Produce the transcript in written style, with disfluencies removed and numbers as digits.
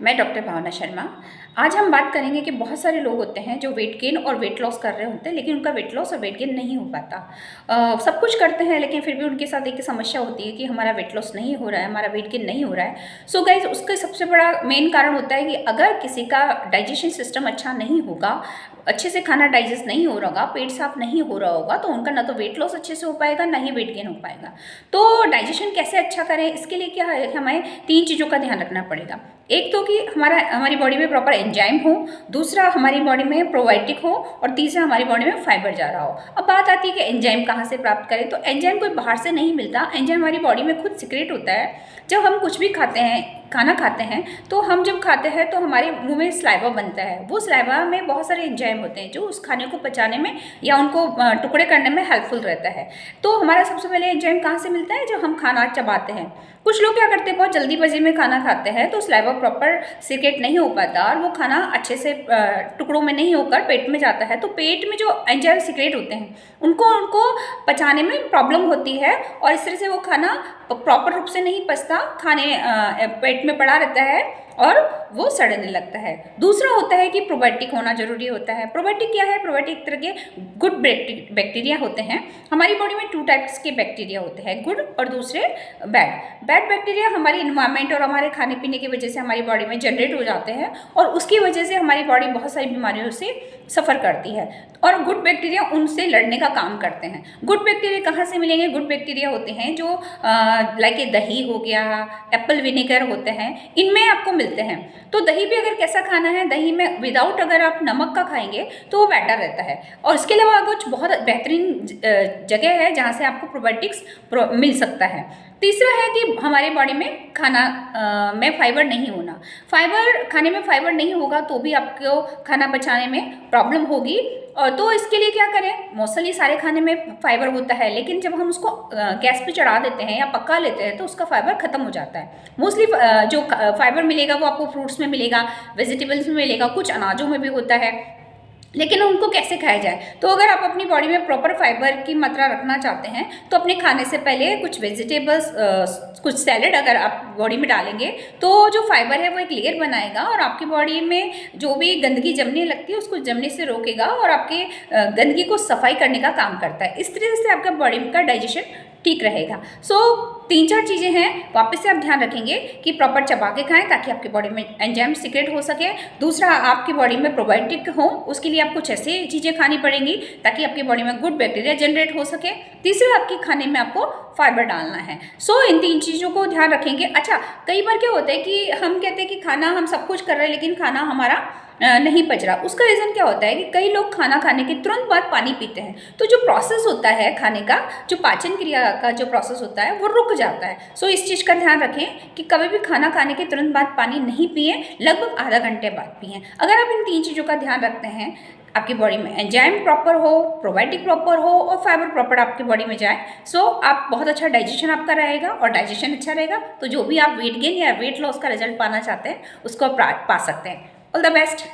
मैं डॉक्टर भावना शर्मा। आज हम बात करेंगे कि बहुत सारे लोग होते हैं जो वेट गेन और वेट लॉस कर रहे होते हैं, लेकिन उनका वेट लॉस और वेट गेन नहीं हो पाता। सब कुछ करते हैं लेकिन फिर भी उनके साथ एक समस्या होती है कि हमारा वेट लॉस नहीं हो रहा है, हमारा वेट गेन नहीं हो रहा है। सो गाइज, उसका सबसे बड़ा मेन कारण होता है कि अगर किसी का डाइजेशन सिस्टम अच्छा नहीं होगा, अच्छे से खाना डाइजेस्ट नहीं हो रहा होगा, पेट साफ नहीं हो रहा होगा, तो उनका ना तो वेट लॉस अच्छे से हो पाएगा, ना ही वेट गेन हो पाएगा। तो डाइजेशन कैसे अच्छा करें, इसके लिए क्या है, हमें 3 चीज़ों का ध्यान रखना पड़ेगा। एक तो कि हमारी बॉडी में प्रॉपर एंजाइम हो, दूसरा हमारी बॉडी में प्रोबायोटिक हो, और तीसरा हमारी बॉडी में फाइबर जा रहा हो। अब बात आती है कि एंजाइम कहाँ से प्राप्त करें, तो एंजाइम कोई बाहर से नहीं मिलता। एंजाइम हमारी बॉडी में खुद सिक्रेट होता है। जब हम कुछ भी खाते हैं, खाना खाते हैं, तो हम जब खाते हैं तो हमारे मुंह में स्लाइवा बनता है। वो स्लाइवा में बहुत सारे एंजाइम होते हैं जो उस खाने को पचाने में या उनको टुकड़े करने में हेल्पफुल रहता है। तो हमारा सबसे पहले एंजाइम कहाँ से मिलता है, जब हम खाना चबाते हैं। कुछ लोग क्या करते हैं, बहुत जल्दीबाजी में खाना खाते हैं तो स्लाइवा प्रॉपर सिक्रेट नहीं हो पाता और वो खाना अच्छे से टुकड़ों में नहीं होकर पेट में जाता है। तो पेट में जो एंजाइम सिक्रेट होते हैं उनको पचाने में प्रॉब्लम होती है, और इस तरह से वो खाना प्रॉपर रूप से नहीं पचता, पेट में पड़ा रहता है और वो सड़ने लगता है। दूसरा होता है कि प्रोबायोटिक होना जरूरी होता है। प्रोबायोटिक क्या है? प्रोबायोटिक एक तरह के गुड बैक्टीरिया होते हैं। हमारी बॉडी में 2 टाइप्स के बैक्टीरिया होते हैं, गुड और दूसरे बैड बैक्टीरिया हमारी इन्वायरमेंट और हमारे खाने पीने की वजह से हमारी बॉडी में जनरेट हो जाते हैं, और उसकी वजह से हमारी बॉडी बहुत सारी बीमारियों से सफ़र करती है, और गुड बैक्टीरिया उनसे लड़ने का काम करते हैं। गुड बैक्टीरिया कहाँ से मिलेंगे? गुड बैक्टीरिया होते हैं जो लाइक दही हो गया, एप्पल विनेगर होते हैं, इनमें आपको मिलते हैं। तो दही भी अगर कैसा खाना है, दही में विदाउट अगर आप नमक का खाएंगे तो वो बेटर रहता है। और इसके अलावा कुछ बहुत बेहतरीन जगह है जहाँ से आपको प्रोबायोटिक्स मिल सकता है। तीसरा है कि हमारे बॉडी में खाना में फाइबर नहीं होना। खाने में फाइबर नहीं होगा तो भी आपको खाना पचाने में प्रॉब्लम होगी। और तो इसके लिए क्या करें, मोस्टली सारे खाने में फाइबर होता है, लेकिन जब हम उसको गैस पे चढ़ा देते हैं या पका लेते हैं तो उसका फाइबर खत्म हो जाता है। मोस्टली जो फाइबर मिलेगा वो आपको फ्रूट्स में मिलेगा, वेजिटेबल्स में मिलेगा, कुछ अनाजों में भी होता है, लेकिन उनको कैसे खाया जाए। तो अगर आप अपनी बॉडी में प्रॉपर फाइबर की मात्रा रखना चाहते हैं तो अपने खाने से पहले कुछ वेजिटेबल्स, कुछ सैलेड अगर आप बॉडी में डालेंगे तो जो फाइबर है वो एक लेयर बनाएगा और आपकी बॉडी में जो भी गंदगी जमने लगती है उसको जमने से रोकेगा और आपके गंदगी को सफाई करने का काम करता है। इस तरह से आपका बॉडी का डाइजेशन ठीक रहेगा। सो 3-4 चीज़ें हैं, वापस से आप ध्यान रखेंगे कि प्रॉपर चबा के खाएं ताकि आपकी बॉडी में एंजाइम सीक्रेट हो सके। दूसरा, आपकी बॉडी में प्रोबायोटिक हो, उसके लिए आप कुछ ऐसे चीज़ें खानी पड़ेंगी ताकि आपकी बॉडी में गुड बैक्टीरिया जनरेट हो सके। तीसरा, आपके खाने में आपको फाइबर डालना है। सो इन 3 चीज़ों को ध्यान रखेंगे। अच्छा, कई बार क्या होता है कि हम कहते हैं कि खाना हम सब कुछ कर रहे हैं लेकिन खाना हमारा नहीं पच रहा। उसका रीज़न क्या होता है कि कई लोग खाना खाने के तुरंत बाद पानी पीते हैं, तो जो प्रोसेस होता है खाने का, जो पाचन क्रिया का जो प्रोसेस होता है वो रुक जाता है। सो इस चीज़ का ध्यान रखें कि कभी भी खाना खाने के तुरंत बाद पानी नहीं पिए, लगभग आधा घंटे बाद पिएँ। अगर आप इन 3 चीज़ों का ध्यान रखते हैं, आपकी बॉडी में एंजाइम प्रॉपर हो, प्रोबायोटिक प्रॉपर हो और फाइबर प्रॉपर आपकी बॉडी में जाए, सो आप बहुत अच्छा डाइजेशन आपका रहेगा, और डाइजेशन अच्छा रहेगा तो जो भी आप वेट गेन या वेट लॉस का रिजल्ट पाना चाहते हैं उसको आप पा सकते हैं। All the best.